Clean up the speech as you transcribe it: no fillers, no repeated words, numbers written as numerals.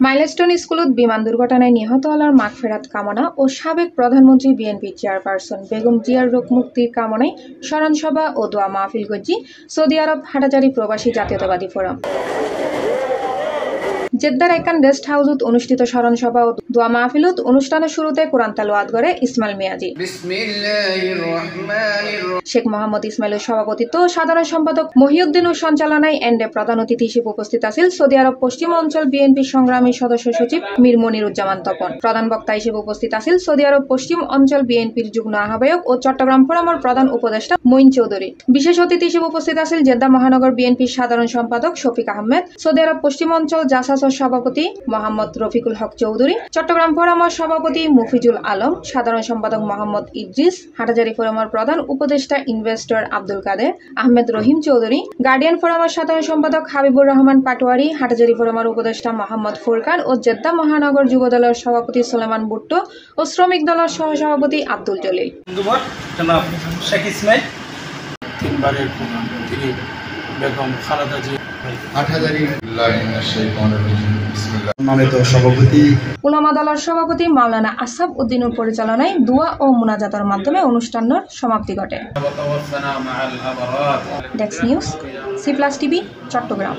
Milestone স্কুলত বিমান দুর্ঘটনায় নিহত হলার মাগফিরাত কামনা ও সাবেক প্রধানমন্ত্রী বিএনপি চেয়ারপারসন বেগম জিয়ার রোগ মুক্তির কামনায় স্মরণসভা ও দোয়া মাহফিল গজ্জি সৌদি আরব হাটাজারি প্রবাসী জাতীয়তাবাদী ফোরাম। জেদ্দার একান গেস্ট হাউসত অনুষ্ঠিত স্মরণসভা ও দোয়া মাহফিলত অনুষ্ঠানের শুরুতে কোরআন তেলাওয়াত করে ইসমাইল মিয়াজি। শেখ মোহাম্মদ ইসমাইলের সভাপতিত্ব ও সাধারণ সম্পাদক মহিউদ্দিনের সঞ্চালনায় এন্ডে প্রধান অতিথি হিসেবে উপস্থিত আছেন সৌদি আরব পশ্চিম অঞ্চল বিএনপি সংগ্রামী সদস্য সচিব মীর মনিরুজ্জামান তপন। প্রধান বক্তা হিসেবে উপস্থিত আছেন সৌদি আরব পশ্চিম অঞ্চল বিএনপির যুগ্ম আহ্বায়ক ও চট্টগ্রাম ফোরামের প্রধান উপদেষ্টা মঈন চৌধুরী। বিশেষ অতিথি হিসেবে উপস্থিত আছেন জেদ্দা মহানগর বিএনপির সাধারণ সম্পাদক শফিক আহমেদ, সৌদি আরব পশ্চিম অঞ্চল জাসাসর সভাপতি মোহাম্মদ রফিকুল হক চৌধুরী, চট্টগ্রাম ফোরামের সভাপতি মুফিজুল আলম, সাধারণ সম্পাদক মোহাম্মদ ইদ্রিস, হাটাজারি ফোরামের প্রধান উপদেষ্টা ইনভেস্টর আব্দুল কাদের, আহমেদ রহিম চৌধুরী, গার্ডিয়ান ফোরামের সাধারণ সম্পাদক হাবিবুর রহমান পাটোয়ারি, হাটাজারি ফোরামের উপদেষ্টা মোহাম্মদ ফুরকান ও জেদ্দা মহানগর যুব দলের সভাপতি সুলেমান ভুট্টো ও শ্রমিক দলের সহসভাপতি আব্দুল জলিল। উলামা দলের সভাপতি মাওলানা আসাব উদ্দিনের পরিচালনায় দোয়া ও মুনাজাতের মাধ্যমে অনুষ্ঠানের সমাপ্তি ঘটে। ডেস্ক নিউজ, সি+ টিভি, চট্টগ্রাম।